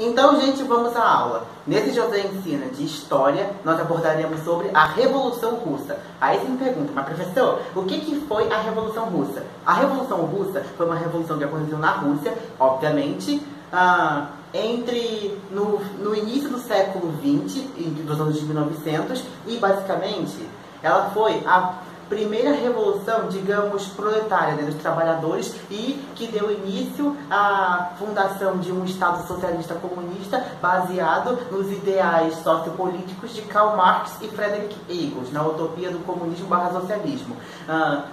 Então, gente, vamos à aula. Nesse José Ensina de História, nós abordaremos sobre a Revolução Russa. Aí você me pergunta, mas professor, o que foi a Revolução Russa? A Revolução Russa foi uma revolução que aconteceu na Rússia, obviamente, no início do século XX, dos anos de 1900, e basicamente ela foi a primeira revolução, digamos, proletária, né, dos trabalhadores, e que deu início à fundação de um Estado socialista comunista baseado nos ideais sociopolíticos de Karl Marx e Friedrich Engels, na utopia do comunismo/socialismo,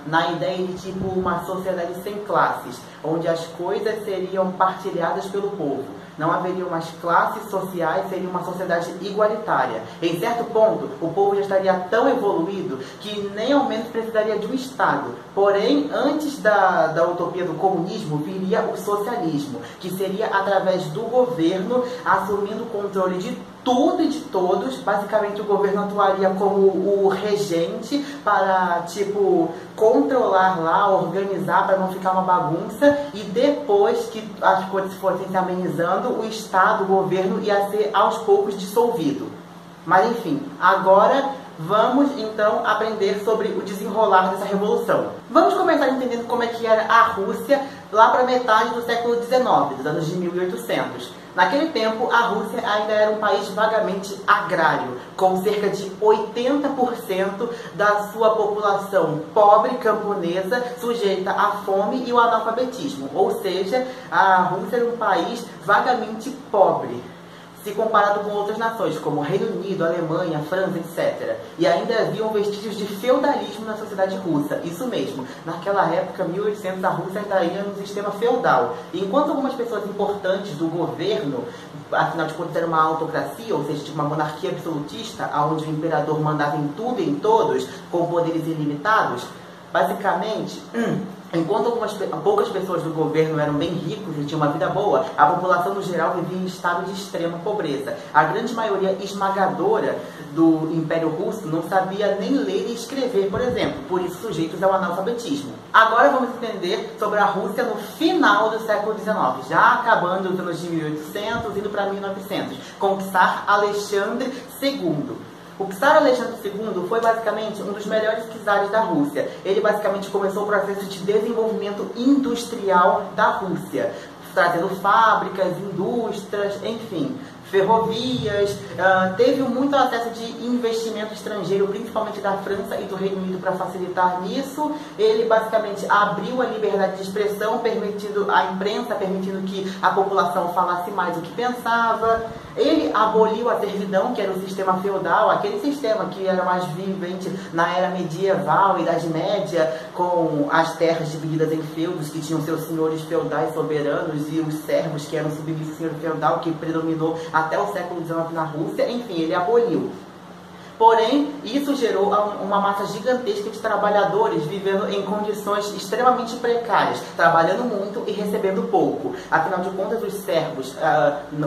na ideia de tipo uma sociedade sem classes, onde as coisas seriam partilhadas pelo povo. Não haveriam mais classes sociais, seria uma sociedade igualitária. Em certo ponto, o povo já estaria tão evoluído que nem ao menos precisaria de um Estado. Porém, antes da utopia do comunismo, viria o socialismo, que seria através do governo assumindo o controle de tudo e de todos. Basicamente, o governo atuaria como o regente para, tipo, controlar lá, organizar para não ficar uma bagunça, e depois que as coisas fossem se amenizando, o Estado, o governo, ia ser aos poucos dissolvido. Mas enfim, agora vamos então aprender sobre o desenrolar dessa revolução. Vamos começar entendendo como é que era a Rússia lá para metade do século XIX, dos anos de 1800. Naquele tempo, a Rússia ainda era um país vagamente agrário, com cerca de 80% da sua população pobre, camponesa, sujeita à fome e ao analfabetismo. Ou seja, a Rússia era um país vagamente pobre, se comparado com outras nações, como Reino Unido, Alemanha, França, etc. E ainda haviam vestígios de feudalismo na sociedade russa. Isso mesmo, naquela época, 1800, a Rússia ainda ia no sistema feudal. E enquanto algumas pessoas importantes do governo, afinal de contas era uma autocracia, ou seja, tipo uma monarquia absolutista, onde o imperador mandava em tudo e em todos, com poderes ilimitados, basicamente, enquanto poucas pessoas do governo eram bem ricos e tinham uma vida boa, a população no geral vivia em estado de extrema pobreza. A grande maioria esmagadora do Império Russo não sabia nem ler e escrever, por exemplo, por isso sujeitos ao analfabetismo. Agora vamos entender sobre a Rússia no final do século XIX, já acabando os anos de 1800, indo para 1900, com o czar Alexandre II. O czar Alexandre II foi basicamente um dos melhores czares da Rússia. Ele basicamente começou o processo de desenvolvimento industrial da Rússia, trazendo fábricas, indústrias, enfim, ferrovias, teve muito acesso de investimento estrangeiro, principalmente da França e do Reino Unido, para facilitar nisso. Ele basicamente abriu a liberdade de expressão, permitindo a imprensa, permitindo que a população falasse mais o que pensava. Ele aboliu a servidão, que era o sistema feudal, aquele sistema que era mais vivente na era medieval, Idade Média, com as terras divididas em feudos, que tinham seus senhores feudais soberanos, e os servos, que eram submissos ao senhor feudal, que predominou até o século XIX na Rússia. Enfim, ele aboliu. Porém, isso gerou uma massa gigantesca de trabalhadores vivendo em condições extremamente precárias, trabalhando muito e recebendo pouco. Afinal de contas, os servos,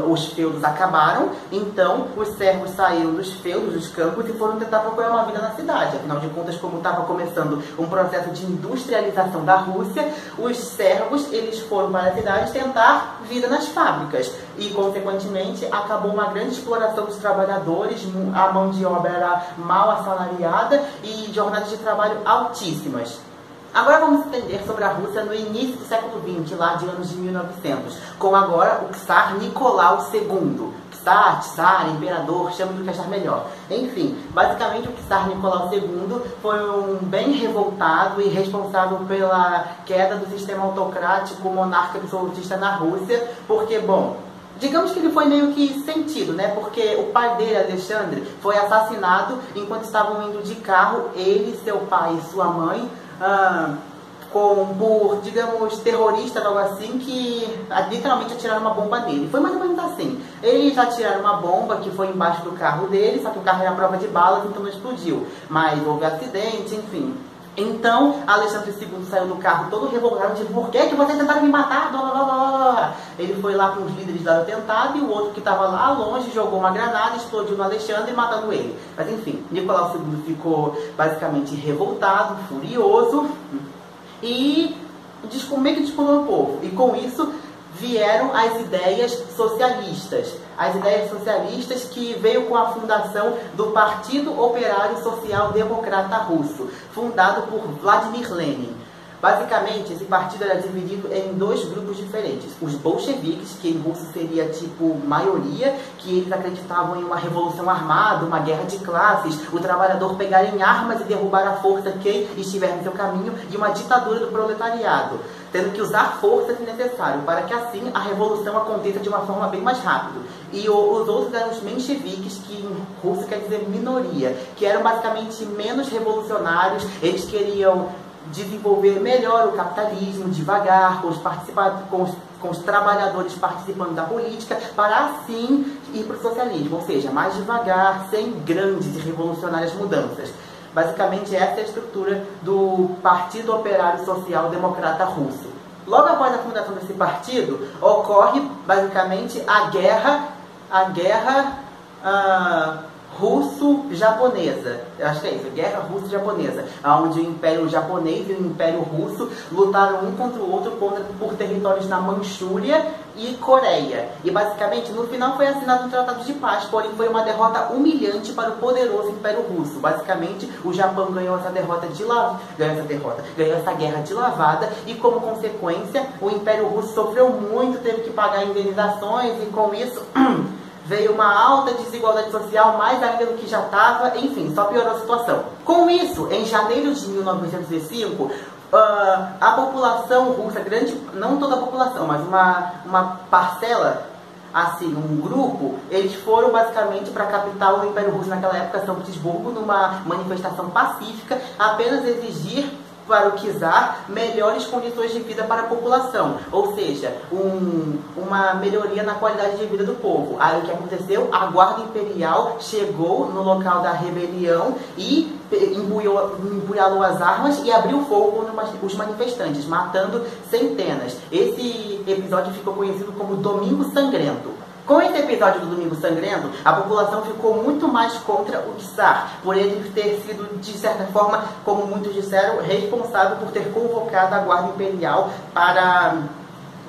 os feudos acabaram, então os servos saíram dos feudos, dos campos, e foram tentar procurar uma vida na cidade. Afinal de contas, como estava começando um processo de industrialização da Rússia, os servos eles foram para as cidades tentar vida nas fábricas. E, consequentemente, acabou uma grande exploração dos trabalhadores, a mão de obra era mal assalariada e jornadas de trabalho altíssimas. Agora vamos entender sobre a Rússia no início do século XX, lá de anos de 1900, com agora o czar Nicolau II. Czar, imperador, chame do que achar melhor. Enfim, basicamente o czar Nicolau II foi um bem revoltado e responsável pela queda do sistema autocrático monarca absolutista na Rússia, porque, bom, digamos que ele foi meio que sentido, né? Porque o pai dele, Alexandre, foi assassinado enquanto estavam indo de carro, ele, seu pai e sua mãe, por, digamos, terroristas, algo assim, que literalmente atiraram uma bomba nele. Foi mais ou menos assim. Eles atiraram uma bomba que foi embaixo do carro dele, só que o carro era à prova de balas, então não explodiu. Mas houve acidente, enfim. Então, Alexandre II saiu do carro todo revoltado, tipo, por que vocês tentaram me matar? Blá, blá, blá, blá. Ele foi lá com os líderes do atentado, e o outro que estava lá longe jogou uma granada, explodiu no Alexandre, matando ele. Mas enfim, Nicolau II ficou basicamente revoltado, furioso, e meio que descontou o povo. E com isso vieram as ideias socialistas. As ideias socialistas que veio com a fundação do Partido Operário Social Democrata Russo, fundado por Vladimir Lenin. Basicamente, esse partido era dividido em dois grupos diferentes. Os bolcheviques, que em russo seria tipo maioria, que eles acreditavam em uma revolução armada, uma guerra de classes, o trabalhador pegar em armas e derrubar à força quem estiver no seu caminho, e uma ditadura do proletariado, tendo que usar força se necessário, para que assim a revolução aconteça de uma forma bem mais rápida. E os outros eram os mencheviques, que em russo quer dizer minoria, que eram basicamente menos revolucionários. Eles queriam desenvolver melhor o capitalismo, devagar, com os trabalhadores participando da política, para assim ir para o socialismo, ou seja, mais devagar, sem grandes e revolucionárias mudanças. Basicamente, essa é a estrutura do Partido Operário Social Democrata Russo. Logo após a fundação desse partido, ocorre basicamente a guerra russo-japonesa. Acho que é isso, guerra russo-japonesa, onde o Império Japonês e o Império Russo lutaram um contra o outro por territórios na Manchúria e Coreia. E basicamente, no final foi assinado um tratado de paz, porém foi uma derrota humilhante para o poderoso Império Russo. Basicamente, o Japão ganhou essa guerra de lavada, e como consequência, o Império Russo sofreu muito, teve que pagar indenizações, e com isso veio uma alta desigualdade social, mais ainda do que já estava, enfim, só piorou a situação. Com isso, em janeiro de 1905, a população russa, grande, não toda a população, mas uma parcela, assim, um grupo, eles foram basicamente para a capital do Império Russo naquela época, São Petersburgo, numa manifestação pacífica, apenas exigir para o czar melhores condições de vida para a população, ou seja, uma melhoria na qualidade de vida do povo. Aí o que aconteceu? A guarda imperial chegou no local da rebelião e empunhalou as armas e abriu fogo contra os manifestantes, matando centenas. Esse episódio ficou conhecido como Domingo Sangrento. Com esse episódio do Domingo Sangrento, a população ficou muito mais contra o czar, por ele ter sido, de certa forma, como muitos disseram, responsável por ter convocado a guarda imperial para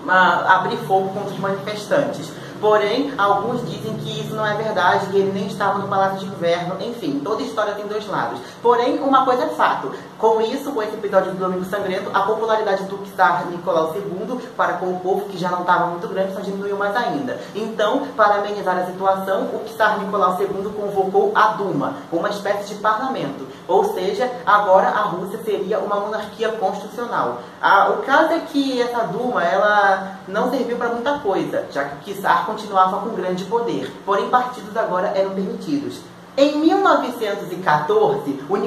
abrir fogo contra os manifestantes. Porém, alguns dizem que isso não é verdade, que ele nem estava no Palácio de Inverno, enfim, toda história tem dois lados. Porém, uma coisa é fato, com isso, com esse episódio do Domingo Sangrento, a popularidade do czar Nicolau II para com o povo, que já não estava muito grande, só diminuiu mais ainda. Então, para amenizar a situação, o czar Nicolau II convocou a Duma, uma espécie de parlamento. Ou seja, agora a Rússia seria uma monarquia constitucional. O caso é que essa Duma, ela não serviu para muita coisa, já que o czar continuava com grande poder, porém partidos agora eram permitidos. Em 1914, o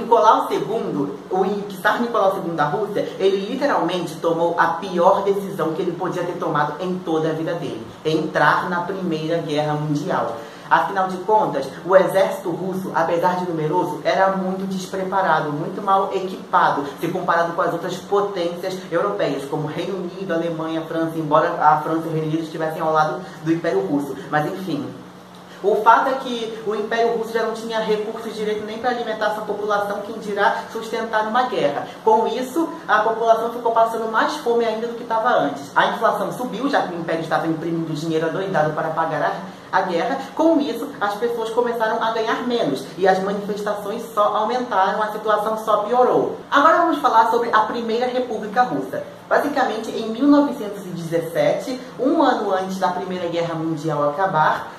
czar Nicolau II da Rússia, ele literalmente tomou a pior decisão que ele podia ter tomado em toda a vida dele: entrar na Primeira Guerra Mundial. Afinal de contas, o exército russo, apesar de numeroso, era muito despreparado, muito mal equipado, se comparado com as outras potências europeias, como Reino Unido, Alemanha, França, embora a França e o Reino Unido estivessem ao lado do Império Russo. Mas enfim, o fato é que o Império Russo já não tinha recursos direito nem para alimentar sua população, quem dirá sustentar uma guerra. Com isso, a população ficou passando mais fome ainda do que estava antes. A inflação subiu, já que o Império estava imprimindo dinheiro adoidado para pagar a guerra. Com isso, as pessoas começaram a ganhar menos e as manifestações só aumentaram, a situação só piorou. Agora vamos falar sobre a Primeira República Russa. Basicamente, em 1917, um ano antes da Primeira Guerra Mundial acabar,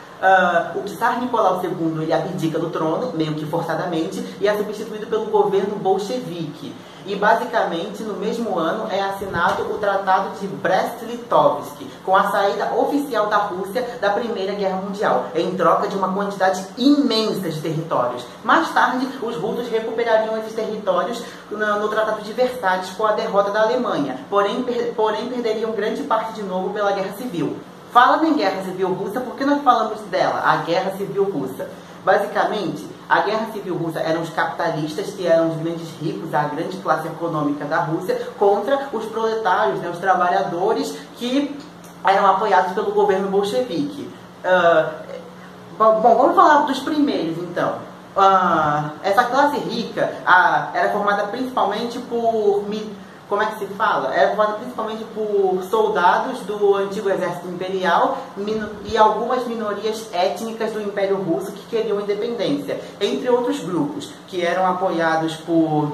o czar Nicolau II ele abdica do trono, meio que forçadamente, e é substituído pelo governo bolchevique. E basicamente, no mesmo ano, é assinado o Tratado de Brest-Litovsk, com a saída oficial da Rússia da Primeira Guerra Mundial, em troca de uma quantidade imensa de territórios. Mais tarde, os russos recuperariam esses territórios no Tratado de Versalhes com a derrota da Alemanha, porém perderiam grande parte de novo pela Guerra Civil. Falando em Guerra Civil Russa, por que nós falamos dela, a Guerra Civil Russa? Basicamente, a Guerra Civil Russa eram os capitalistas, que eram os grandes ricos, a grande classe econômica da Rússia, contra os proletários, os trabalhadores que eram apoiados pelo governo bolchevique. Bom, vamos falar dos primeiros, então. Essa classe rica era formada principalmente como é que se fala? Era formada principalmente por soldados do antigo exército imperial e algumas minorias étnicas do Império Russo que queriam independência, entre outros grupos, que eram apoiados por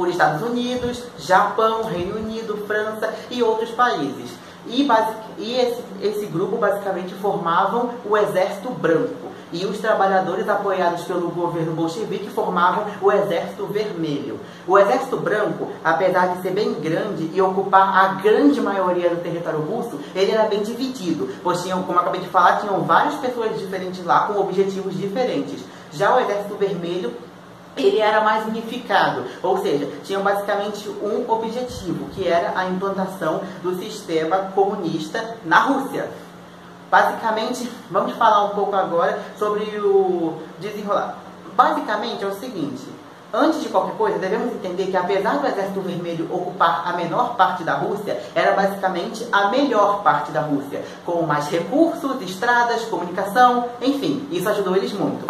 Estados Unidos, Japão, Reino Unido, França e outros países. Esse grupo basicamente formavam o Exército Branco, e os trabalhadores apoiados pelo governo bolchevique formavam o Exército Vermelho. O Exército Branco, apesar de ser bem grande e ocupar a grande maioria do território russo, ele era bem dividido, pois tinham, como eu acabei de falar, tinham várias pessoas diferentes lá com objetivos diferentes. Já o Exército Vermelho, ele era mais unificado, ou seja, tinha basicamente um objetivo, que era a implantação do sistema comunista na Rússia. Basicamente, vamos falar um pouco agora sobre o desenrolar. Basicamente é o seguinte: antes de qualquer coisa, devemos entender que apesar do Exército Vermelho ocupar a menor parte da Rússia, era basicamente a melhor parte da Rússia, com mais recursos, estradas, comunicação, enfim, isso ajudou eles muito.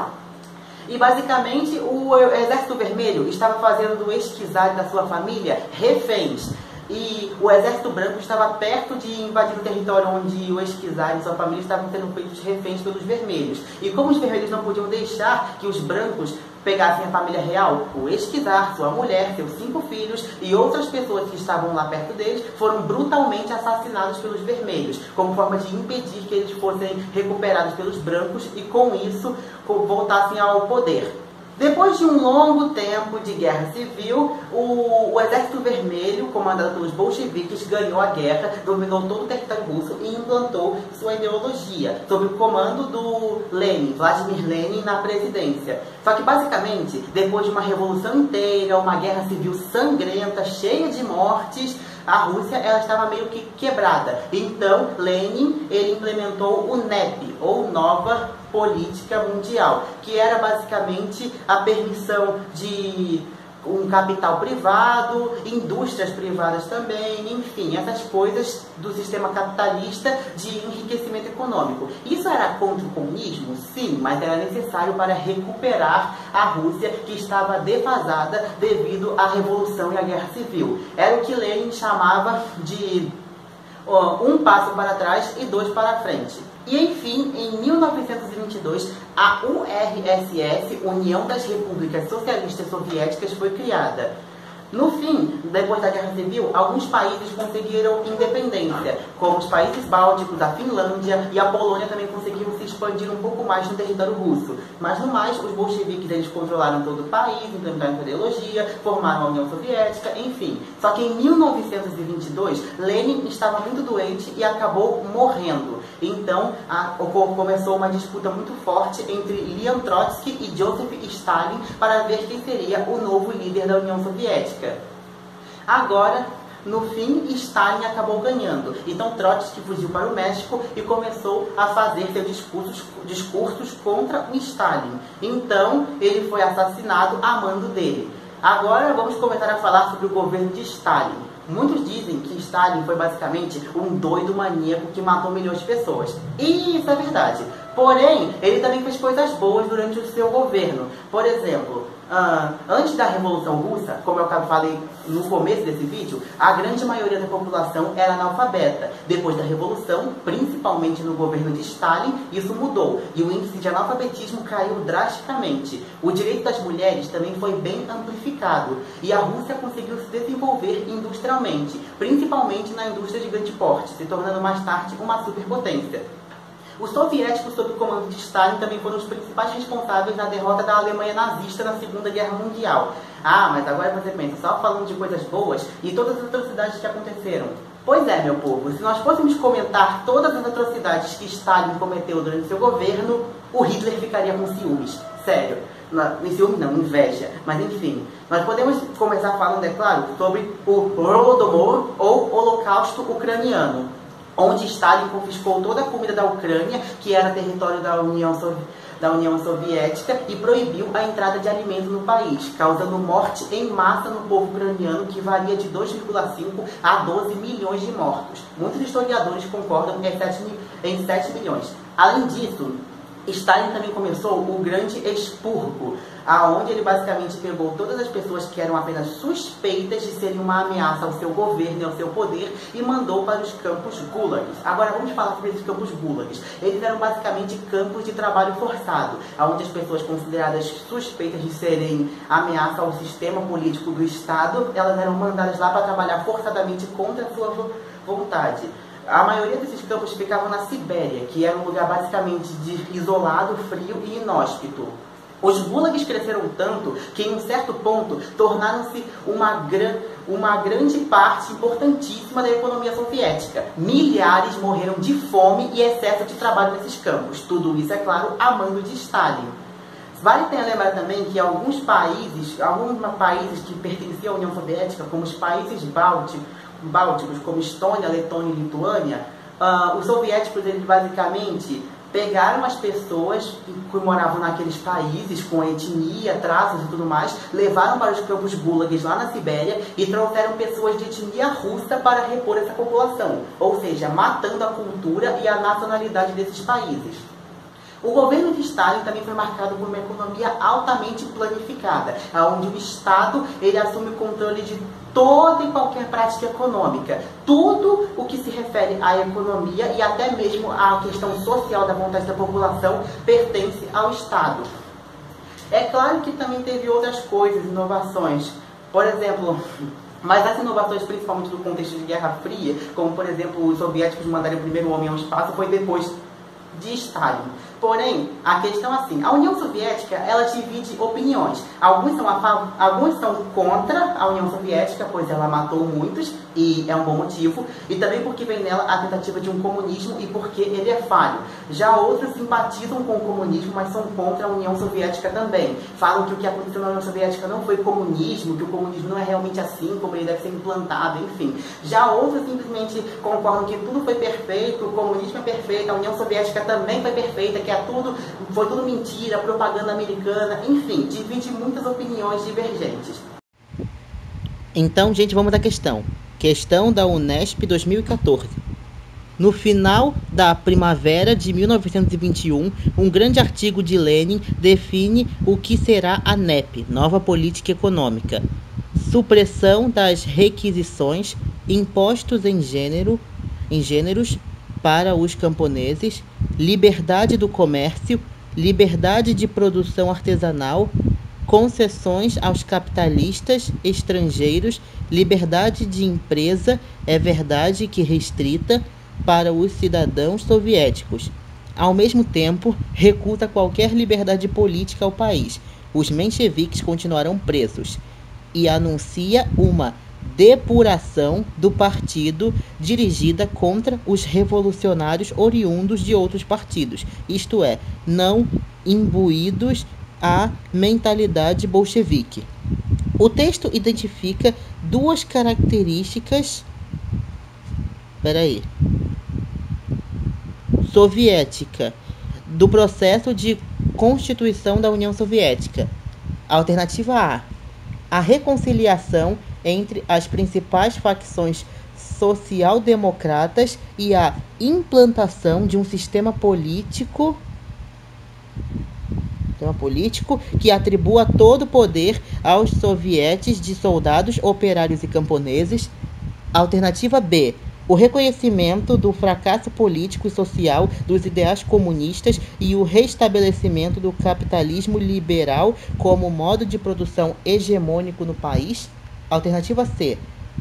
E basicamente o Exército Vermelho estava fazendo do Esquizar e da sua família reféns. E o Exército Branco estava perto de invadir o território onde o Esquizar e sua família estavam sendo feitos reféns pelos vermelhos. E como os vermelhos não podiam deixar que os brancos pegassem a família real, o Esquizar, sua mulher, seus 5 filhos e outras pessoas que estavam lá perto deles foram brutalmente assassinados pelos vermelhos, como forma de impedir que eles fossem recuperados pelos brancos e com isso voltassem ao poder. Depois de um longo tempo de guerra civil, o Exército Vermelho, comandado pelos bolcheviques, ganhou a guerra, dominou todo o território russo e implantou sua ideologia, sob o comando do Lenin, Vladimir Lenin, na presidência. Só que, basicamente, depois de uma revolução inteira, uma guerra civil sangrenta, cheia de mortes, a Rússia ela estava meio que quebrada. Então, Lenin ele implementou o NEP, ou Nova Política Mundial, que era basicamente a permissão de um capital privado, indústrias privadas também, enfim, essas coisas do sistema capitalista de enriquecimento econômico. Isso era contra o comunismo? Sim, mas era necessário para recuperar a Rússia, que estava defasada devido à Revolução e à Guerra Civil. Era o que Lenin chamava de um passo para trás e 2 para frente. E, enfim, em 1922, a URSS, União das Repúblicas Socialistas Soviéticas, foi criada. No fim, depois da Guerra Civil, alguns países conseguiram independência, como os países bálticos, a Finlândia e a Polônia também conseguiram se expandir um pouco mais no território russo. Mas, no mais, os bolcheviques eles controlaram todo o país, implementaram a ideologia, formaram a União Soviética, enfim. Só que em 1922, Lenin estava muito doente e acabou morrendo. Então, começou uma disputa muito forte entre Leon Trotsky e Joseph Stalin para ver quem seria o novo líder da União Soviética. Agora, no fim, Stalin acabou ganhando. Então, Trotsky fugiu para o México e começou a fazer seus discursos contra o Stalin. Então, ele foi assassinado a mando dele. Agora, vamos começar a falar sobre o governo de Stalin. Muitos dizem que Stalin foi basicamente um doido maníaco que matou milhões de pessoas. E isso é verdade. Porém, ele também fez coisas boas durante o seu governo. Por exemplo, antes da Revolução Russa, como eu falei no começo desse vídeo, a grande maioria da população era analfabeta. Depois da Revolução, principalmente no governo de Stalin, isso mudou e o índice de analfabetismo caiu drasticamente. O direito das mulheres também foi bem amplificado e a Rússia conseguiu se desenvolver industrialmente, principalmente na indústria de grande porte, se tornando mais tarde uma superpotência. Os soviéticos, sob o comando de Stalin, também foram os principais responsáveis na derrota da Alemanha nazista na Segunda Guerra Mundial. Ah, mas agora você pensa, só falando de coisas boas e todas as atrocidades que aconteceram. Pois é, meu povo, se nós fôssemos comentar todas as atrocidades que Stalin cometeu durante seu governo, o Hitler ficaria com ciúmes. Sério. Ciúme não, inveja. Mas enfim, nós podemos começar falando, é claro, sobre o Holodomor ou Holocausto Ucraniano, onde Stalin confiscou toda a comida da Ucrânia, que era território da União Soviética, e proibiu a entrada de alimentos no país, causando morte em massa no povo ucraniano, que varia de 2,5 a 12 milhões de mortos. Muitos historiadores concordam em 7 milhões. Além disso, Stalin também começou o Grande Expurgo, aonde ele basicamente pegou todas as pessoas que eram apenas suspeitas de serem uma ameaça ao seu governo e ao seu poder e mandou para os campos gulags. Agora vamos falar sobre esses campos gulags. Eles eram basicamente campos de trabalho forçado, onde as pessoas consideradas suspeitas de serem ameaça ao sistema político do Estado, elas eram mandadas lá para trabalhar forçadamente contra a sua vontade. A maioria desses campos ficavam na Sibéria, que era um lugar basicamente isolado, frio e inóspito. Os gulags cresceram tanto que, em um certo ponto, tornaram-se uma grande parte importantíssima da economia soviética. Milhares morreram de fome e excesso de trabalho nesses campos. Tudo isso, é claro, a mando de Stalin. Vale a pena lembrar também que alguns países que pertenciam à União Soviética, como os países bálticos, como Estônia, Letônia e Lituânia, os soviéticos, eles basicamente pegaram as pessoas que moravam naqueles países, com etnia, traços e tudo mais, levaram para os campos gulags lá na Sibéria e trouxeram pessoas de etnia russa para repor essa população, ou seja, matando a cultura e a nacionalidade desses países. O governo de Stalin também foi marcado por uma economia altamente planificada, onde o Estado ele assume o controle de toda e qualquer prática econômica. Tudo o que se refere à economia e até mesmo à questão social da vontade da população pertence ao Estado. É claro que também teve outras coisas, inovações. Por exemplo, mas as inovações, principalmente do contexto de Guerra Fria, como por exemplo os soviéticos mandarem o primeiro homem ao espaço, foi depois de Stalin. Porém, a questão é assim, a União Soviética, ela divide opiniões. Alguns são contra a União Soviética, pois ela matou muitos, e é um bom motivo, e também porque vem nela a tentativa de um comunismo e porque ele é falho. Já outros simpatizam com o comunismo, mas são contra a União Soviética também. Falam que o que aconteceu na União Soviética não foi comunismo, que o comunismo não é realmente assim, como ele deve ser implantado, enfim. Já outros simplesmente concordam que tudo foi perfeito, o comunismo é perfeito, a União Soviética também foi perfeita, que foi tudo mentira, propaganda americana, enfim, divide muitas opiniões divergentes. Então, gente, vamos à questão. Questão da Unesp 2014. No final da primavera de 1921, um grande artigo de Lenin define o que será a NEP, Nova Política Econômica. Supressão das requisições, impostos em gêneros para os camponeses, liberdade do comércio, liberdade de produção artesanal, concessões aos capitalistas estrangeiros, liberdade de empresa, é verdade que restrita, para os cidadãos soviéticos. Ao mesmo tempo, recusa qualquer liberdade política ao país. Os mencheviques continuarão presos. E anuncia uma depuração do partido dirigida contra os revolucionários oriundos de outros partidos, isto é, não imbuídos à mentalidade bolchevique. O texto identifica duas características soviética do processo de constituição da União Soviética. Alternativa A reconciliação entre as principais facções social-democratas e a implantação de um sistema político que atribua todo o poder aos sovietes de soldados, operários e camponeses. Alternativa B, o reconhecimento do fracasso político e social dos ideais comunistas e o restabelecimento do capitalismo liberal como modo de produção hegemônico no país. Alternativa C,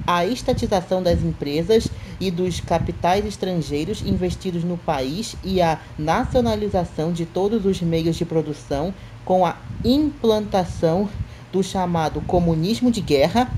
a estatização das empresas e dos capitais estrangeiros investidos no país e a nacionalização de todos os meios de produção com a implantação do chamado comunismo de guerra.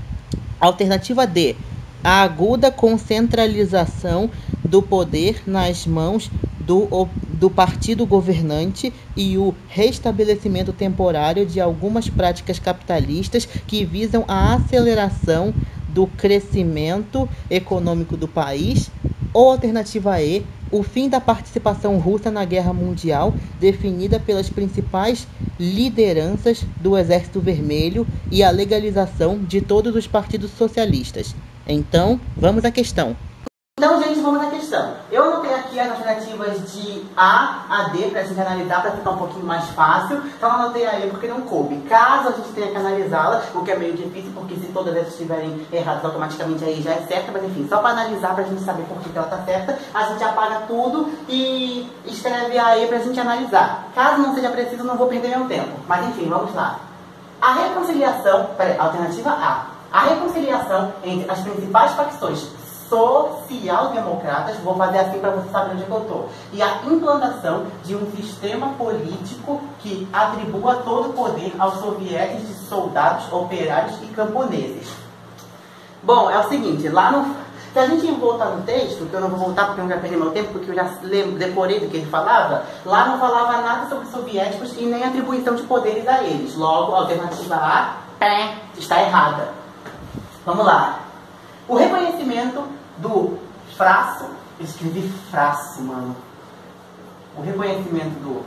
Alternativa D, a aguda concentralização do poder nas mãos do partido governante e o restabelecimento temporário de algumas práticas capitalistas que visam a aceleração do crescimento econômico do país. Ou alternativa E, o fim da participação russa na Guerra Mundial, definida pelas principais lideranças do Exército Vermelho e a legalização de todos os partidos socialistas. Então, vamos à questão. Então, gente, vamos à questão. Eu anotei aqui as alternativas de A a D pra gente analisar, pra ficar um pouquinho mais fácil. Então anotei aí porque não coube. Caso a gente tenha que analisá-la, o que é meio difícil, porque se todas essas estiverem erradas automaticamente aí já é certa, mas enfim, só para analisar, pra gente saber por que ela tá certa, a gente apaga tudo e escreve aí pra gente analisar. Caso não seja preciso, não vou perder meu tempo. Mas enfim, vamos lá. A reconciliação, alternativa A. A reconciliação entre as principais facções social-democratas, vou fazer assim para você saber onde é que eu estou, e a implantação de um sistema político que atribua todo o poder aos soviéticos de soldados, operários e camponeses. Bom, é o seguinte, lá no... Se a gente voltar no texto, que eu não vou voltar porque eu não já perdi meu tempo, porque eu já decorei do que ele falava, lá não falava nada sobre os soviéticos e nem atribuição de poderes a eles. Logo, a alternativa A está errada. Vamos lá. O reconhecimento do fracasso, eu escrevi fracasso, mano. O reconhecimento do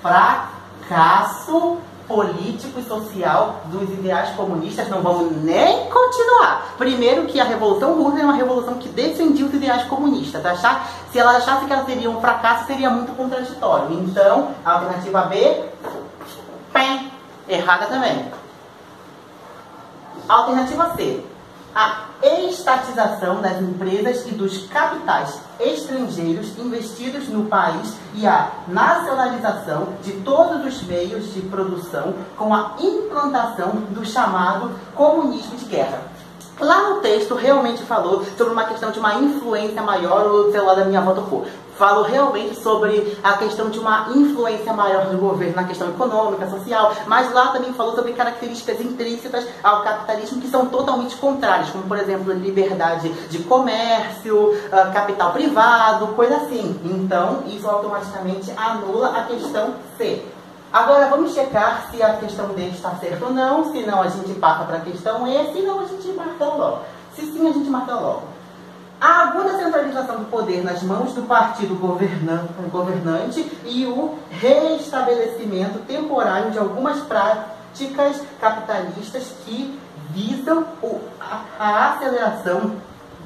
fracasso político e social dos ideais comunistas, não vamos nem continuar. Primeiro que a Revolução Russa é uma revolução que defendia os ideais comunistas. Se ela achasse que ela seria um fracasso, seria muito contraditório. Então, a alternativa B, errada também. Alternativa C. A estatização das empresas e dos capitais estrangeiros investidos no país e a nacionalização de todos os meios de produção com a implantação do chamado comunismo de guerra. Lá no texto realmente falou sobre uma questão de uma influência maior, o celular da minha avó tocou. Falou realmente sobre a questão de uma influência maior do governo na questão econômica, social, mas lá também falou sobre características intrínsecas ao capitalismo que são totalmente contrárias, como por exemplo, liberdade de comércio, capital privado, coisa assim. Então, isso automaticamente anula a questão C. Agora vamos checar se a questão D está certa ou não, se não a gente passa para a questão E, se não a gente marca logo. Se sim, a gente marca logo. A aguda centralização do poder nas mãos do partido governante e o reestabelecimento temporário de algumas práticas capitalistas que visam a aceleração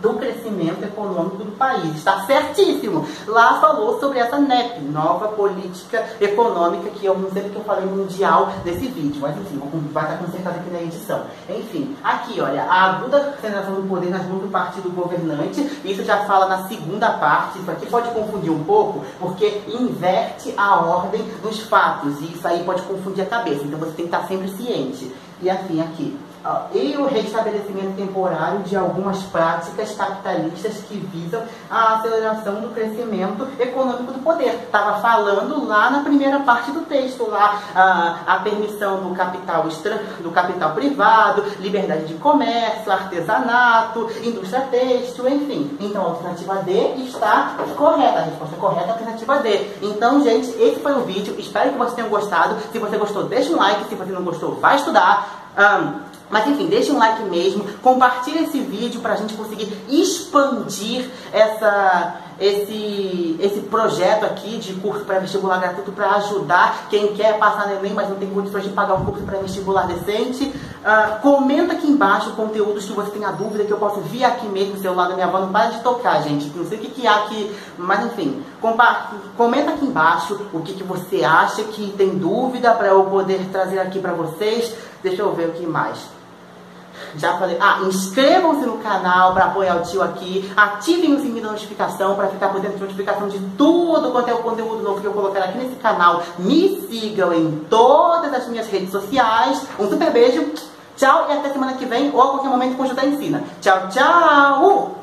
do crescimento econômico do país. Está certíssimo! Lá falou sobre essa NEP, Nova Política Econômica, que eu não sei porque eu falei mundial nesse vídeo, mas enfim, vai estar consertado aqui na edição. Enfim, aqui, olha, a aguda aceleração do poder nas mãos do partido governante, isso já fala na segunda parte, isso aqui pode confundir um pouco, porque inverte a ordem dos fatos, e isso aí pode confundir a cabeça, então você tem que estar sempre ciente. E assim, aqui. E o restabelecimento temporário de algumas práticas capitalistas que visam a aceleração do crescimento econômico do poder. Estava falando lá na primeira parte do texto, lá a permissão do capital privado, liberdade de comércio, artesanato, indústria têxtil, enfim. Então a alternativa D está correta, a resposta correta é a alternativa D. Então, gente, esse foi o vídeo, espero que vocês tenham gostado. Se você gostou, deixa um like, se você não gostou, vai estudar. Mas enfim, deixe um like mesmo, compartilhe esse vídeo para a gente conseguir expandir esse projeto aqui de curso pré-vestibular gratuito para ajudar quem quer passar no Enem, mas não tem condições de pagar um curso pré-vestibular decente. Comenta aqui embaixo conteúdos que você tenha dúvida, que eu posso vir aqui mesmo no celular da minha avó, não para de tocar, gente. Não sei o que há aqui, mas enfim, comenta aqui embaixo o que você acha que tem dúvida para eu poder trazer aqui para vocês. Deixa eu ver o que mais. Já falei, inscrevam-se no canal para apoiar o tio aqui, ativem o sininho da notificação para ficar por dentro de notificação de tudo quanto é o conteúdo novo que eu colocar aqui nesse canal. Me sigam em todas as minhas redes sociais. Um super beijo, tchau e até semana que vem ou a qualquer momento que o Judá ensina. Tchau, tchau!